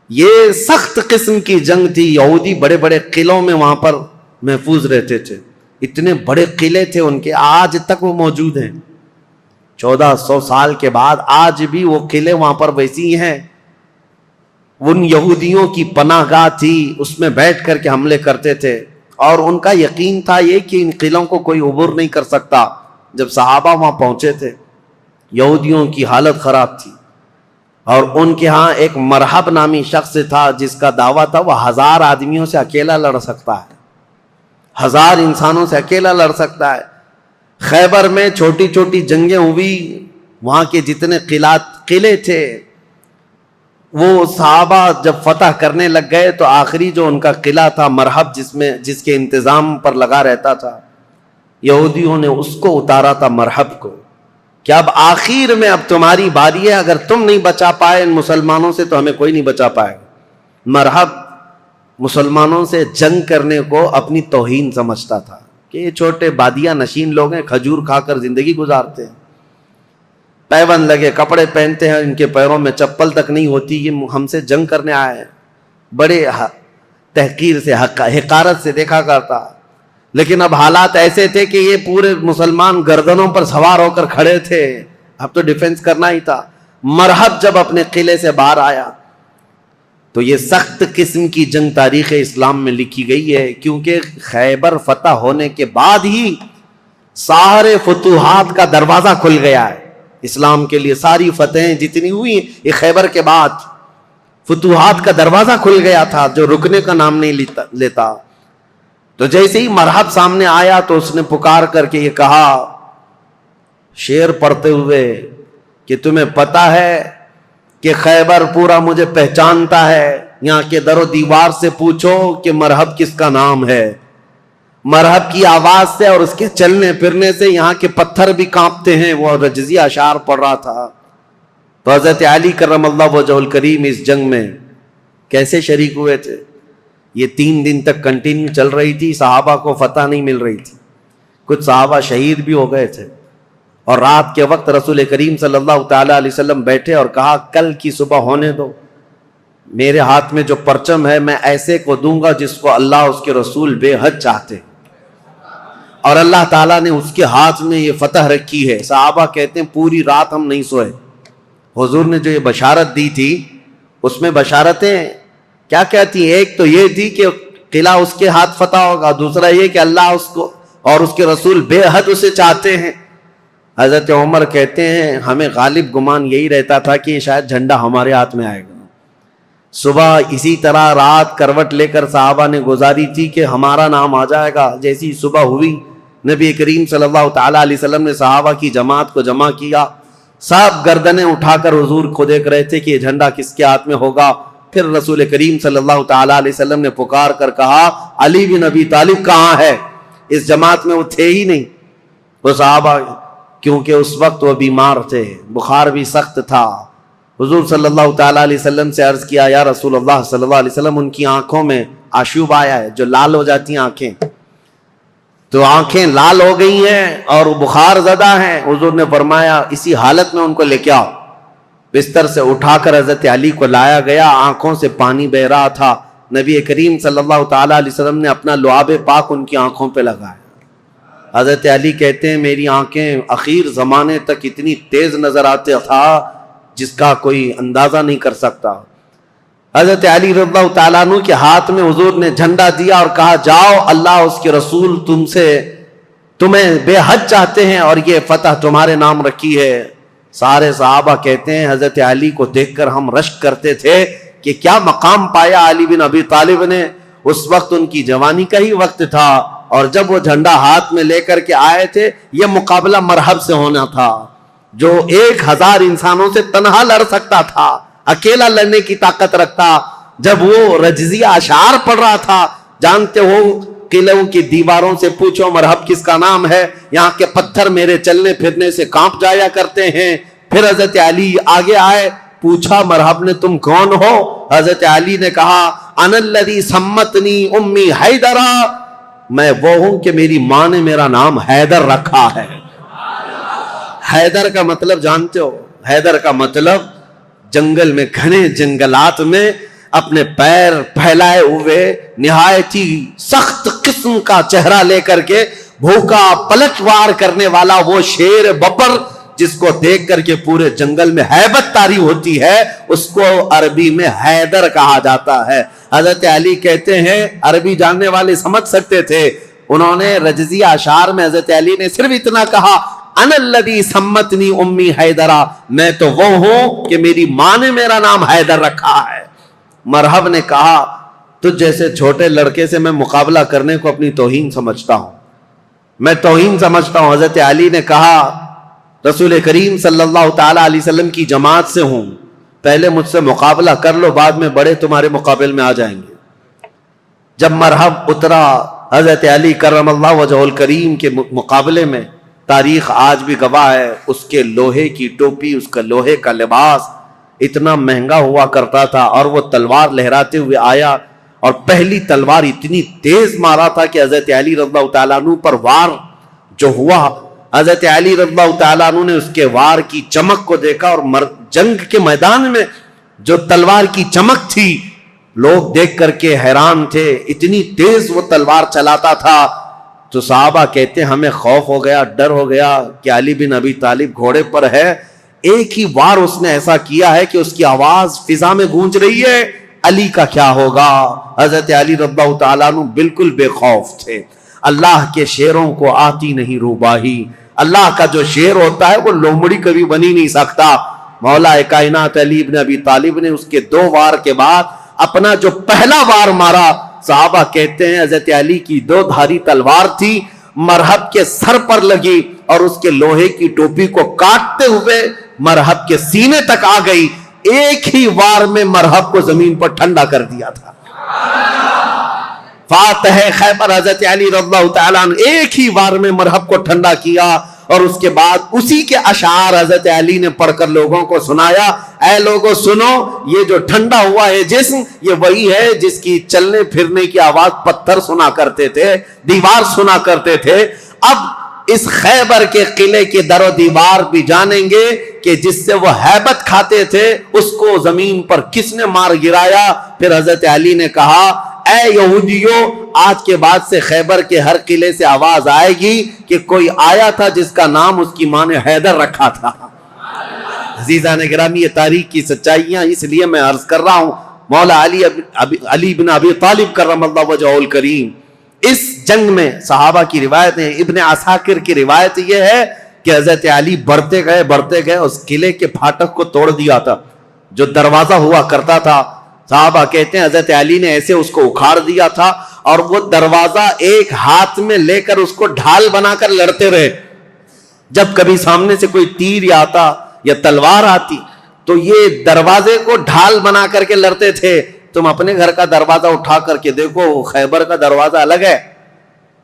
یہ سخت قسم کی جنگ تھی. یہودی بڑے بڑے قلعوں میں وہاں پر محفوظ رہتے تھے. اتنے بڑے قلعے تھے ان کے, آج تک وہ موجود ہیں. 1400 سال کے بعد آج بھی وہ قلعے وہاں پر ویسی ہیں. ان یہودیوں کی پناہ گاہ تھی, اس میں بیٹھ کر کے حملے کرتے تھے, اور ان کا یقین تھا یہ کہ ان قلعوں کو کوئی عبور نہیں کر سکتا. جب صحابہ وہاں پہنچے تھے, یہودیوں کی حالت خراب تھی, اور ان کے ہاں ایک مرحب نامی شخص تھا جس کا دعویٰ تھا وہ 1000 آدمیوں سے اکیلا لڑ سکتا ہے, 1000 انسانوں سے اکیلا لڑ سکتا ہے. خیبر میں چھوٹی چھوٹی جنگیں ہوئی, وہاں کے جتنے قلعے تھے وہ صحابہ جب فتح کرنے لگ گئے تو آخری جو ان کا قلعہ تھا مرحب, جس کے انتظام پر لگا رہتا تھا, یہودیوں نے اس کو اتارا تھا مرحب کو, کہ اب آخر میں اب تمہاری باری ہے, اگر تم نہیں بچا پائے ان مسلمانوں سے تو ہمیں کوئی نہیں بچا پائے گا. مرحب مسلمانوں سے جنگ کرنے کو اپنی توہین سمجھتا تھا کہ یہ چھوٹے بادیہ نشین لوگ ہیں, کھجور کھا کر زندگی گزارتے ہیں, پیبند لگے کپڑے پہنتے ہیں, ان کے پیروں میں چپل تک نہیں ہوتی, یہ ہم سے جنگ کرنے آئے ہیں. بڑے تحقیر سے حقارت سے دیکھا کرتا. لیکن اب حالات ایسے تھے کہ یہ پورے مسلمان گردنوں پر سوار ہو کر کھڑے تھے, اب تو ڈیفنس کرنا ہی تھا. مرحب جب اپنے قلعے سے باہر آیا تو یہ سخت قسم کی جنگ تاریخ اسلام میں لکھی گئی ہے, کیونکہ خیبر فتح ہونے کے بعد ہی سارے فتوحات کا دروازہ کھل گیا ہے اسلام کے لیے. ساری فتحیں جتنی ہوئی یہ خیبر کے بعد, فتوحات کا دروازہ کھل گیا تھا جو رکنے کا نام نہیں لیتا. تو جیسے ہی مرحب سامنے آیا تو اس نے پکار کر کے یہ کہا شعر پڑھتے ہوئے کہ تمہیں پتا ہے کہ خیبر پورا مجھے پہچانتا ہے, یہاں کے در و دیوار سے پوچھو کہ مرحب کس کا نام ہے. مرحب کی آواز سے اور اس کے چلنے پھرنے سے یہاں کے پتھر بھی کانپتے ہیں. وہ رجزی اشعار پڑھ رہا تھا. تو حضرت علی کرم اللہ وجہہ الکریم اس جنگ میں کیسے شریک ہوئے تھے؟ یہ 3 دن تک کنٹینیو چل رہی تھی, صحابہ کو فتح نہیں مل رہی تھی, کچھ صحابہ شہید بھی ہو گئے تھے. اور رات کے وقت رسول کریم صلی اللہ تعالی علیہ وسلم بیٹھے اور کہا کل کی صبح ہونے دو, میرے ہاتھ میں جو پرچم ہے میں ایسے کو دوں گا جس کو اللہ اس کے رسول بے حد چاہتے ہیں, اور اللہ تعالیٰ نے اس کے ہاتھ میں یہ فتح رکھی ہے. صحابہ کہتے ہیں پوری رات ہم نہیں سوئے. حضور نے جو یہ بشارت دی تھی اس میں بشارتیں کیا کہتی ہیں؟ ایک تو یہ تھی کہ قلعہ اس کے ہاتھ فتح ہوگا, دوسرا یہ کہ اللہ اس کو اور اس کے رسول بے حد اسے چاہتے ہیں. حضرت عمر کہتے ہیں ہمیں غالب گمان یہی رہتا تھا کہ شاید جھنڈا ہمارے ہاتھ میں آئے گا. صبح اسی طرح رات کروٹ لے کر صحابہ نے گزاری تھی کہ ہمارا نام آ جائے گا. جیسی صبح ہوئی نبی کریم صلی اللہ تعالیٰ علیہ وسلم نے صحابہ کی جماعت کو جمع کیا, سب گردنیں اٹھا کر حضور کو دیکھ رہے تھے کہ یہ جھنڈا کس کے ہاتھ میں ہوگا. پھر رسول کریم صلی اللہ تعالیٰ علیہ وسلم نے پکار کر کہا علی بن ابی طالب کہاں ہے؟ اس جماعت میں وہ تھے ہی نہیں وہ صحابہ, کیونکہ اس وقت وہ بیمار تھے, بخار بھی سخت تھا. حضور صلی اللہ تعالیٰ علیہ وسلم سے عرض کیا یا رسول اللہ صلی اللہ علیہ وسلم ان کی آنکھوں میں آشوب آیا ہے, جو لال ہو جاتی ہیں آنکھیں, تو آنکھیں لال ہو گئی ہیں اور بخار زدہ ہیں. حضور نے فرمایا اسی حالت میں ان کو لے کے آؤ. بستر سے اٹھا کر حضرت علی کو لایا گیا, آنکھوں سے پانی بہ رہا تھا. نبی کریم صلی اللہ تعالیٰ علیہ وسلم نے اپنا لعاب پاک ان کی آنکھوں پہ لگایا. حضرت علی کہتے ہیں میری آنکھیں اخیر زمانے تک اتنی تیز نظر آتے تھا جس کا کوئی اندازہ نہیں کر سکتا. حضرت علی رضی اللہ تعالیٰ عنہ کے ہاتھ میں حضور نے جھنڈا دیا اور کہا جاؤ, اللہ اس کے رسول تمہیں بے حد چاہتے ہیں اور یہ فتح تمہارے نام رکھی ہے. سارے صحابہ کہتے ہیں حضرت علی کو دیکھ کر ہم رشک کرتے تھے کہ کیا مقام پایا علی بن ابی طالب نے. اس وقت ان کی جوانی کا ہی وقت تھا, اور جب وہ جھنڈا ہاتھ میں لے کر کے آئے تھے یہ مقابلہ مرحب سے ہونا تھا, جو 1000 انسانوں سے تنہا لڑ سکتا تھا, اکیلا لڑنے کی طاقت رکھتا. جب وہ رجزی اشعار پڑھ رہا تھا, جانتے ہو قلعوں کی دیواروں سے پوچھو مرحب کس کا نام ہے, یہاں کے پتھر میرے چلنے پھرنے سے کانپ جایا کرتے ہیں. پھر حضرت علی آگے آئے, پوچھا مرحب نے تم کون ہو؟ حضرت علی نے کہا انا الذی سمتنی امی حیدرا, میں وہ ہوں کہ میری ماں نے میرا نام حیدر رکھا ہے. حیدر کا مطلب جانتے ہو؟ حیدر کا مطلب جنگل میں گھنے جنگلات میں اپنے پیر پھیلائے ہوئے نہایت ہی سخت قسم کا چہرہ لے کر کے بھوکا پلٹوار کرنے والا وہ شیر ببر جس کو دیکھ کر کے پورے جنگل میں ہیبت طاری ہوتی ہے، اس کو عربی میں حیدر کہا جاتا ہے۔ حضرت علی کہتے ہیں، عربی جاننے والے سمجھ سکتے تھے، انہوں نے رجزی اشعار میں حضرت علی نے صرف اتنا کہا، انا الذی سمتنی امی حیدرا، میں تو وہ ہوں کہ میری ماں نے میرا نام حیدر رکھا ہے۔ مرحب نے کہا، تجھ جیسے چھوٹے لڑکے سے میں مقابلہ کرنے کو اپنی توہین سمجھتا ہوں، میں توہین سمجھتا ہوں۔ حضرت علی نے کہا، رسول کریم صلی اللہ تعالی علیہ وسلم کی جماعت سے ہوں، پہلے مجھ سے مقابلہ کر لو، بعد میں بڑے تمہارے مقابل میں آ جائیں گے۔ جب مرحب اترا حضرت علی کرم اللہ وجہ الکریم کے مقابلے میں، تاریخ آج بھی گواہ ہے، اس کے لوہے کی ٹوپی، اس کا لوہے کا لباس اتنا مہنگا ہوا کرتا تھا، اور وہ تلوار لہراتے ہوئے آیا، اور پہلی تلوار اتنی تیز مارا تھا کہ حضرت علی رضی اللہ تعالیٰ عنہ پر وار جو ہوا، حضرت علی رضی اللہ تعالیٰ عنہ نے اس کے وار کی چمک کو دیکھا، اور جنگ کے میدان میں جو تلوار کی چمک تھی، لوگ دیکھ کر کے حیران تھے، اتنی تیز وہ تلوار چلاتا تھا۔ تو صحابہ کہتے ہیں ہمیں خوف ہو گیا، ڈر ہو گیا کہ علی بن ابی طالب گھوڑے پر ہے، ایک ہی وار اس نے ایسا کیا ہے کہ اس کی آواز فضا میں گونج رہی ہے، علی کا کیا ہوگا؟ حضرت علی رضی اللہ تعالیٰ عنہ بالکل بے خوف تھے۔ اللہ کے شیروں کو آتی نہیں روباہی، اللہ کا جو شیر ہوتا ہے وہ لومڑی کبھی بنی نہیں سکتا۔ مولا کائنات علی بن ابی طالب نے اس کے 2 وار کے بعد اپنا جو پہلا وار مارا، صحابہ کہتے ہیں حضرت علی کی 2 دھاری تلوار تھی، مرحب کے سر پر لگی اور اس کے لوہے کی ٹوپی کو کاٹتے ہوئے مرحب کے سینے تک آ گئی، ایک ہی وار میں مرحب کو زمین پر ٹھنڈا کر دیا تھا۔ فاتح خیبر حضرت علی رضی اللہ تعالیٰ عنہ ایک ہی وار میں مرحب کو ٹھنڈا کیا، اور اس کے بعد اسی کے اشعار حضرت علی نے پڑھ کر لوگوں کو سنایا، اے لوگوں سنو، یہ جو ٹھنڈا ہوا ہے جسم، یہ وہی ہے جس کی چلنے پھرنے کی آواز پتھر سنا کرتے تھے، دیوار سنا کرتے تھے۔ اب اس خیبر کے قلعے کے در و دیوار بھی جانیں گے کہ جس سے وہ ہیبت کھاتے تھے، اس کو زمین پر کس نے مار گرایا۔ پھر حضرت علی نے کہا، اے یہودیوں، آج کے بعد سے خیبر کے ہر قلعے سے آواز آئے گی کہ کوئی آیا تھا جس کا نام اس کی ماں نے حیدر رکھا تھا۔ عزیزان گرامی، یہ تاریخ کی سچائیاں اس لیے میں عرض کر رہا ہوں۔ مولا علی بن ابی طالب کرم اللہ وجہ الکریم، اس جنگ میں صحابہ کی روایت ہے، ابن عساکر کی روایت یہ ہے کہ حضرت علی بڑھتے گئے اس قلعے کے پھاٹک کو توڑ دیا تھا، جو دروازہ ہوا کرتا تھا۔ صحابہ کہتے ہیں حضرت علی نے ایسے اس کو اکھاڑ دیا تھا، اور وہ دروازہ ایک ہاتھ میں لے کر اس کو ڈھال بنا کر لڑتے رہے۔ جب کبھی سامنے سے کوئی تیر آتا یا تلوار آتی تو یہ دروازے کو ڈھال بنا کر کے لڑتے تھے۔ تم اپنے گھر کا دروازہ اٹھا کر کے دیکھو، خیبر کا دروازہ الگ ہے،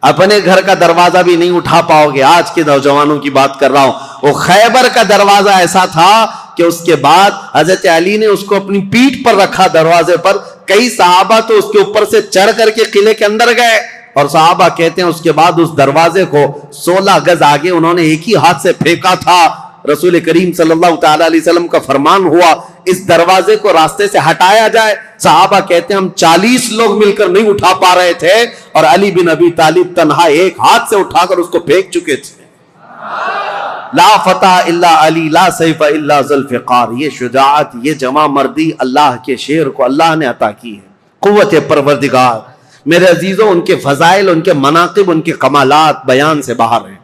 اپنے گھر کا دروازہ بھی نہیں اٹھا پاؤ گے۔ آج کے نوجوانوں کی بات کر رہا ہوں، وہ خیبر کا دروازہ ایسا تھا کہ اس کے بعد حضرت علی نے اس کو اپنی پیٹھ پر رکھا دروازے پر، کئی صحابہ تو اس کے اوپر سے چڑھ کر کے قلعے کے اندر گئے، اور صحابہ کہتے ہیں اس کے بعد اس دروازے کو 16 گز آگے انہوں نے ایک ہی ہاتھ سے پھینکا تھا۔ رسول کریم صلی اللہ تعالی علیہ وسلم کا فرمان ہوا اس دروازے کو راستے سے ہٹایا جائے۔ صحابہ کہتے ہیں ہم 40 لوگ مل کر نہیں اٹھا پا رہے تھے، اور علی بن ابی طالب تنہا ایک ہاتھ سے اٹھا کر اس کو پھینک چکے تھے۔ لا فتح الا علی، لا سیف الا ذوالفقار، یہ شجاعت، یہ جمع مردی اللہ کے شیر کو اللہ نے عطا کی ہے۔ قوت پروردگار، میرے عزیزوں، ان کے فضائل، ان کے مناقب، ان کے کمالات بیان سے باہر ہیں۔